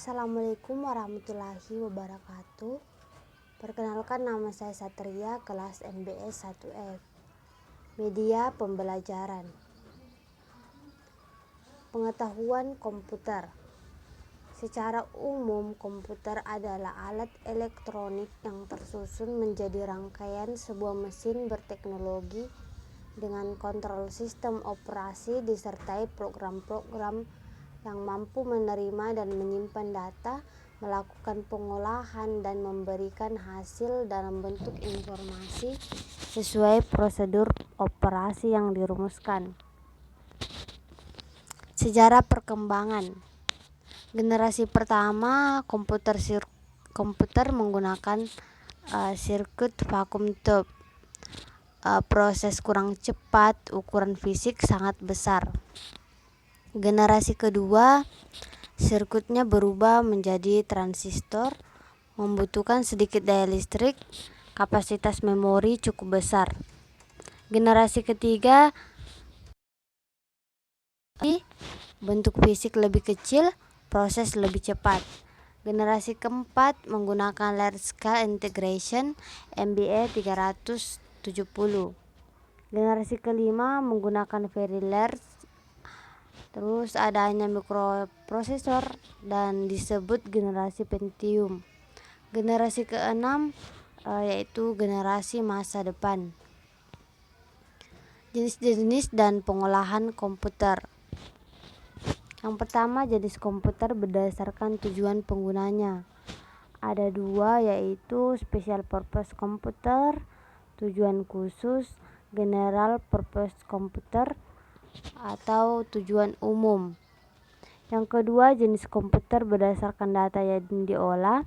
Assalamualaikum warahmatullahi wabarakatuh. Perkenalkan, nama saya Satria, kelas MBS 1F. Media pembelajaran. Pengetahuan komputer. Secara umum, komputer adalah alat elektronik yang tersusun menjadi rangkaian sebuah mesin berteknologi dengan kontrol sistem operasi disertai program-program yang mampu menerima dan menyimpan data, melakukan pengolahan dan memberikan hasil dalam bentuk informasi sesuai prosedur operasi yang dirumuskan. Sejarah perkembangan. Generasi pertama komputer menggunakan sirkuit vakum tube. Proses kurang cepat, ukuran fisik sangat besar. Generasi kedua, sirkuitnya berubah menjadi transistor, membutuhkan sedikit daya listrik, kapasitas memori cukup besar. Generasi ketiga, bentuk fisik lebih kecil, proses lebih cepat. Generasi keempat menggunakan large scale integration MBA 370. Generasi kelima menggunakan very large. Terus adanya mikroprosesor dan disebut generasi Pentium. Generasi keenam yaitu generasi masa depan. Jenis-jenis dan pengolahan komputer. Yang pertama, jenis komputer berdasarkan tujuan penggunanya. Ada dua, yaitu special purpose computer, tujuan khusus, general purpose computer atau tujuan umum. Yang kedua, jenis komputer berdasarkan data yang diolah.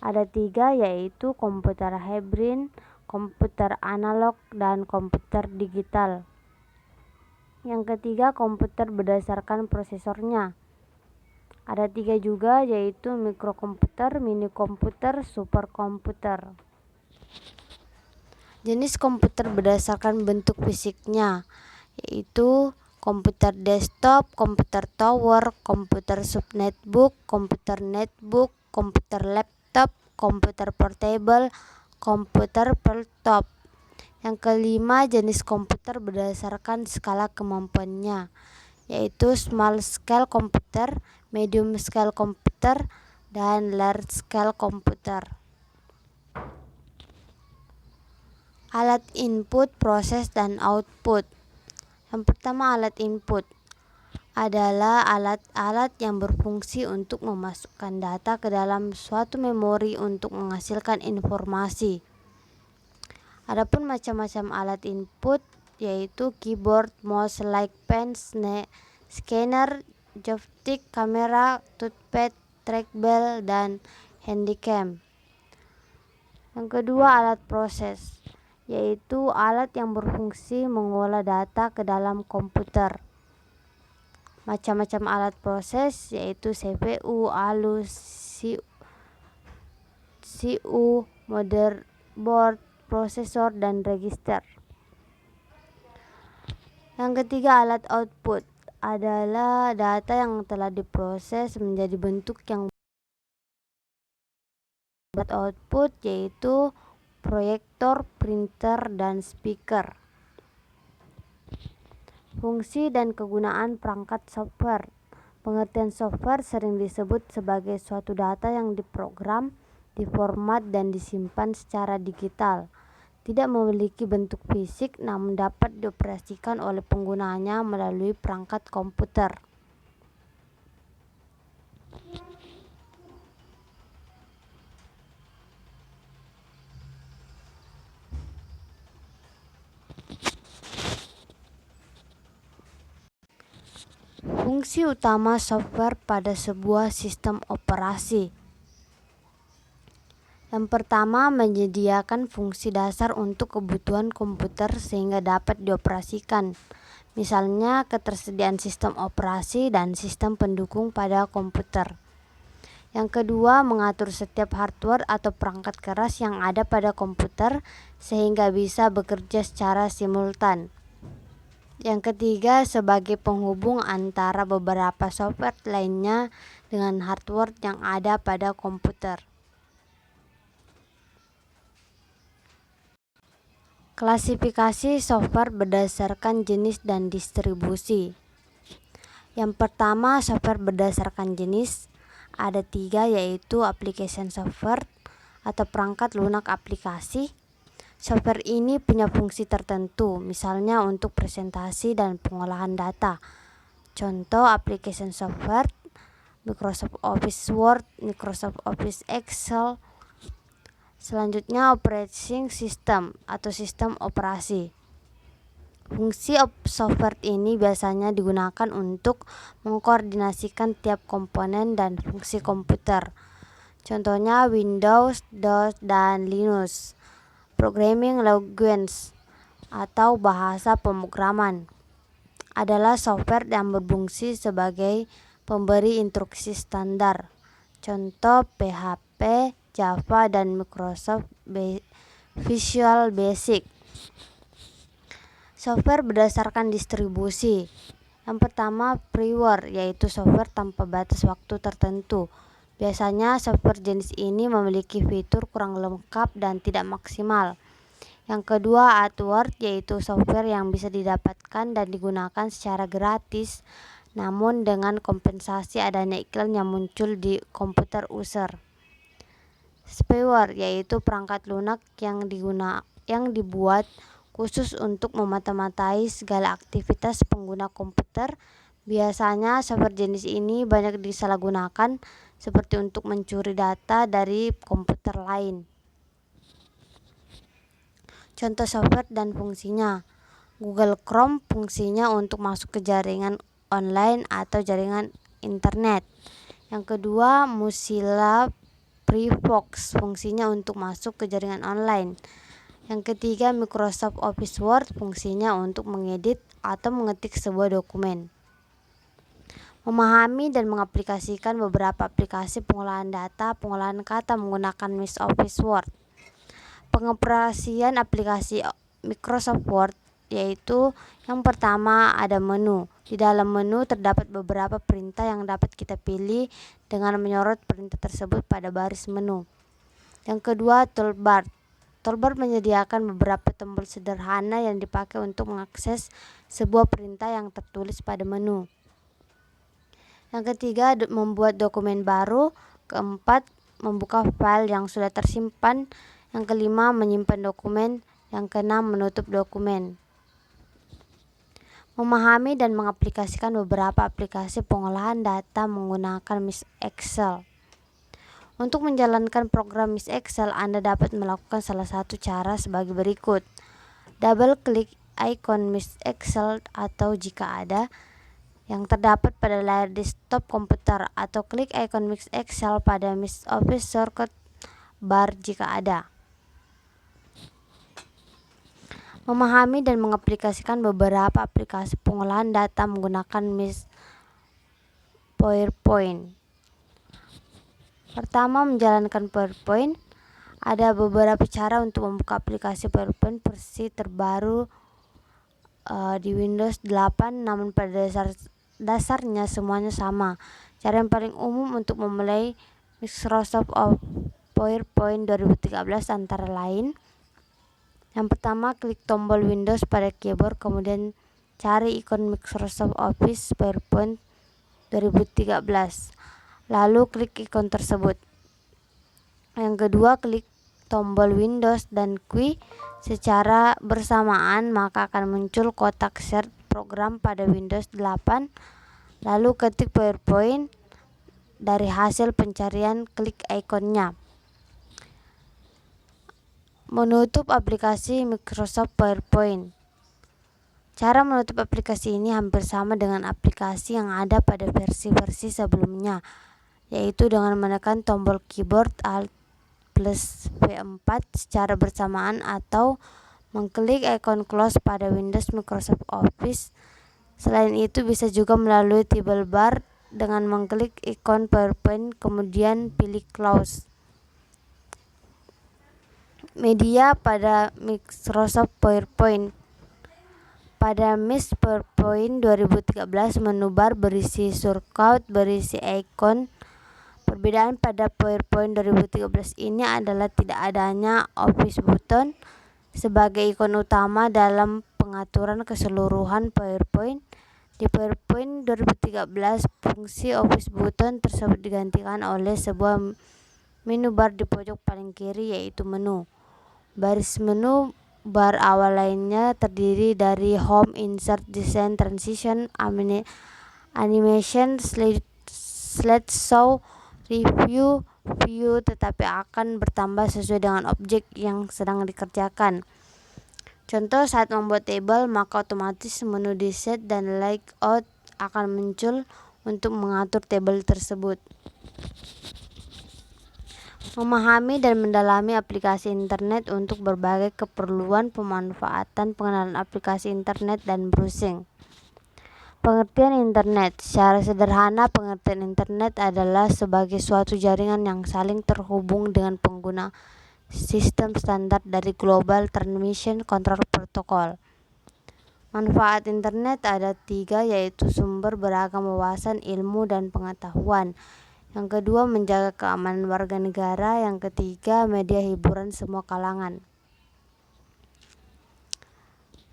Ada tiga, yaitu komputer hybrid, komputer analog, dan komputer digital. Yang ketiga, komputer berdasarkan prosesornya. Ada tiga juga, yaitu mikrokomputer, mini komputer, superkomputer. Jenis komputer berdasarkan bentuk fisiknya, yaitu komputer desktop, komputer tower, komputer subnetbook, komputer netbook, komputer laptop, komputer portable, komputer laptop. Yang kelima, jenis komputer berdasarkan skala kemampuannya, yaitu small scale computer, medium scale computer, dan large scale computer. Alat input, proses, dan output. Yang pertama, alat input adalah alat-alat yang berfungsi untuk memasukkan data ke dalam suatu memori untuk menghasilkan informasi. Adapun macam-macam alat input yaitu keyboard, mouse, like pen, scanner, joystick, kamera, touchpad, trackball, dan handycam. Yang kedua, alat proses, yaitu alat yang berfungsi mengolah data ke dalam komputer. Macam-macam alat proses yaitu CPU, ALU, CPU, motherboard, prosesor, dan register. Yang ketiga, alat output adalah data yang telah diproses menjadi bentuk yang output, yaitu proyektor, printer, dan speaker. Fungsi dan kegunaan perangkat software. Pengertian software sering disebut sebagai suatu data yang diprogram, diformat, dan disimpan secara digital. Tidak memiliki bentuk fisik namun dapat dioperasikan oleh penggunanya melalui perangkat komputer. Fungsi utama software pada sebuah sistem operasi. Yang pertama, menyediakan fungsi dasar untuk kebutuhan komputer sehingga dapat dioperasikan. Misalnya, ketersediaan sistem operasi dan sistem pendukung pada komputer. Yang kedua, mengatur setiap hardware atau perangkat keras yang ada pada komputer sehingga bisa bekerja secara simultan. Yang ketiga, sebagai penghubung antara beberapa software lainnya dengan hardware yang ada pada komputer. Klasifikasi software berdasarkan jenis dan distribusi. Yang pertama, software berdasarkan jenis. Ada 3, yaitu application software atau perangkat lunak aplikasi. Software ini punya fungsi tertentu, misalnya untuk presentasi dan pengolahan data. Contoh application software: Microsoft Office Word, Microsoft Office Excel. Selanjutnya, operating system atau sistem operasi. Fungsi software ini biasanya digunakan untuk mengkoordinasikan tiap komponen dan fungsi komputer. Contohnya Windows, DOS, dan Linux. Programming language atau bahasa pemrograman adalah software yang berfungsi sebagai pemberi instruksi standar. Contoh PHP, Java, dan Microsoft Visual Basic. Software berdasarkan distribusi. Yang pertama, freeware, yaitu software tanpa batas waktu tertentu. Biasanya software jenis ini memiliki fitur kurang lengkap dan tidak maksimal. Yang kedua, hardware, yaitu software yang bisa didapatkan dan digunakan secara gratis, namun dengan kompensasi adanya iklan yang muncul di komputer user. Spyware, yaitu perangkat lunak yang dibuat khusus untuk memata-matai segala aktivitas pengguna komputer. Biasanya software jenis ini banyak disalahgunakan, seperti untuk mencuri data dari komputer lain. Contoh software dan fungsinya: Google Chrome fungsinya untuk masuk ke jaringan online atau jaringan internet. Yang kedua, Mozilla Firefox fungsinya untuk masuk ke jaringan online. Yang ketiga, Microsoft Office Word fungsinya untuk mengedit atau mengetik sebuah dokumen. Memahami dan mengaplikasikan beberapa aplikasi pengolahan data, pengolahan kata menggunakan Microsoft Office Word. Pengoperasian aplikasi Microsoft Word, yaitu yang pertama ada menu. Di dalam menu terdapat beberapa perintah yang dapat kita pilih dengan menyorot perintah tersebut pada baris menu. Yang kedua, toolbar. Toolbar menyediakan beberapa tombol sederhana yang dipakai untuk mengakses sebuah perintah yang tertulis pada menu. Yang ketiga, membuat dokumen baru. Keempat, membuka file yang sudah tersimpan. Yang kelima, menyimpan dokumen. Yang keenam, menutup dokumen. Memahami dan mengaplikasikan beberapa aplikasi pengolahan data menggunakan Excel. Untuk menjalankan program Excel, Anda dapat melakukan salah satu cara sebagai berikut. Double klik ikon Excel atau jika ada yang terdapat pada layar desktop komputer, atau klik ikon Excel pada Office shortcut bar jika ada. Memahami dan mengaplikasikan beberapa aplikasi pengolahan data menggunakan PowerPoint. Pertama, menjalankan PowerPoint. Ada beberapa cara untuk membuka aplikasi PowerPoint versi terbaru di Windows 8, namun pada dasarnya semuanya sama. Cara yang paling umum untuk memulai Microsoft PowerPoint 2013 antara lain: yang pertama, klik tombol Windows pada keyboard, kemudian cari ikon Microsoft Office PowerPoint 2013, lalu klik ikon tersebut. Yang kedua, klik tombol Windows dan Q secara bersamaan, maka akan muncul kotak Start program pada Windows 8. Lalu ketik PowerPoint dari hasil pencarian, klik ikonnya. Menutup aplikasi Microsoft PowerPoint. Cara menutup aplikasi ini hampir sama dengan aplikasi yang ada pada versi-versi sebelumnya, yaitu dengan menekan tombol keyboard Alt plus V4 secara bersamaan atau mengklik ikon close pada Windows Microsoft Office. Selain itu, bisa juga melalui table bar dengan mengklik ikon PowerPoint kemudian pilih close. Media pada Microsoft PowerPoint. Pada Miss PowerPoint 2013, menu bar berisi shortcut berisi icon. Perbedaan pada PowerPoint 2013 ini adalah tidak adanya Office button sebagai ikon utama dalam pengaturan keseluruhan PowerPoint. Di PowerPoint 2013, fungsi Office button tersebut digantikan oleh sebuah menu bar di pojok paling kiri, yaitu menu. Baris menu bar awal lainnya terdiri dari Home, Insert, Design, Transition, Animation, Slideshow, Review, View, tetapi akan bertambah sesuai dengan objek yang sedang dikerjakan. Contoh, saat membuat table, maka otomatis menu Deset dan Layout akan muncul untuk mengatur table tersebut. Memahami dan mendalami aplikasi internet untuk berbagai keperluan, pemanfaatan, pengenalan aplikasi internet, dan browsing. Pengertian internet. Secara sederhana, pengertian internet adalah sebagai suatu jaringan yang saling terhubung dengan pengguna sistem standar dari Global Transmission Control Protocol. Manfaat internet ada 3, yaitu sumber beragam wawasan, ilmu, dan pengetahuan. Yang kedua, menjaga keamanan warga negara. Yang ketiga, media hiburan semua kalangan.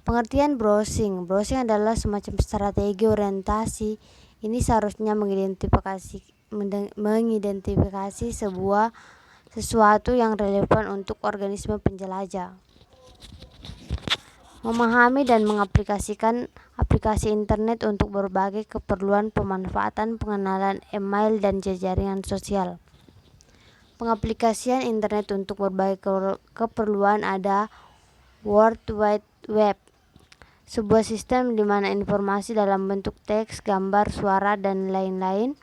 Pengertian browsing. Browsing adalah semacam strategi orientasi. Ini seharusnya mengidentifikasi sesuatu yang relevan untuk organisme penjelajah. Memahami dan mengaplikasikan aplikasi internet untuk berbagai keperluan, pemanfaatan, pengenalan email, dan jaringan sosial. Pengaplikasian internet untuk berbagai keperluan ada World Wide Web, sebuah sistem di mana informasi dalam bentuk teks, gambar, suara, dan lain-lain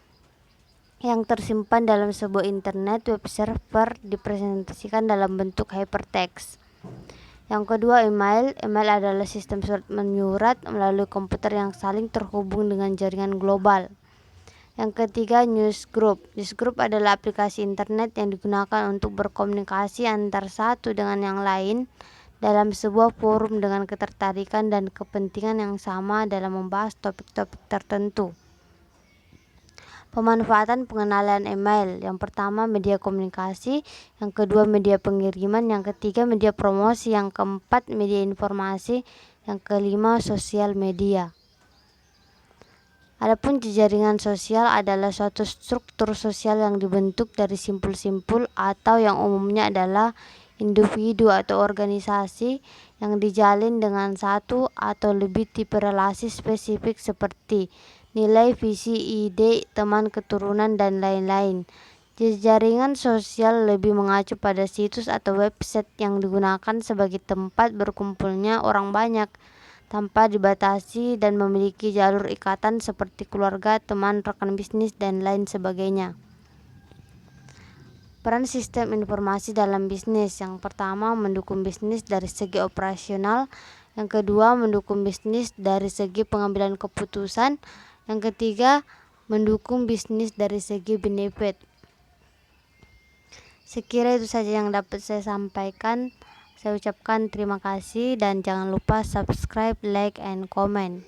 yang tersimpan dalam sebuah internet web server dipresentasikan dalam bentuk hypertext. Yang kedua, email. Email adalah sistem surat menyurat melalui komputer yang saling terhubung dengan jaringan global. Yang ketiga, newsgroup. Newsgroup adalah aplikasi internet yang digunakan untuk berkomunikasi antar satu dengan yang lain dalam sebuah forum dengan ketertarikan dan kepentingan yang sama dalam membahas topik-topik tertentu. Pemanfaatan pengenalan email. Yang pertama, media komunikasi. Yang kedua, media pengiriman. Yang ketiga, media promosi. Yang keempat, media informasi. Yang kelima, sosial media. Adapun jejaringan sosial adalah suatu struktur sosial yang dibentuk dari simpul-simpul atau yang umumnya adalah individu atau organisasi yang dijalin dengan satu atau lebih tipe relasi spesifik seperti nilai, visi, ide, teman, keturunan, dan lain-lain. Jaringan sosial lebih mengacu pada situs atau website yang digunakan sebagai tempat berkumpulnya orang banyak tanpa dibatasi dan memiliki jalur ikatan seperti keluarga, teman, rekan bisnis, dan lain sebagainya. Peran sistem informasi dalam bisnis. Yang pertama, mendukung bisnis dari segi operasional. Yang kedua, mendukung bisnis dari segi pengambilan keputusan. Yang ketiga, mendukung bisnis dari segi benefit. Sekira itu saja yang dapat saya sampaikan. Saya ucapkan terima kasih dan jangan lupa subscribe, like, and comment.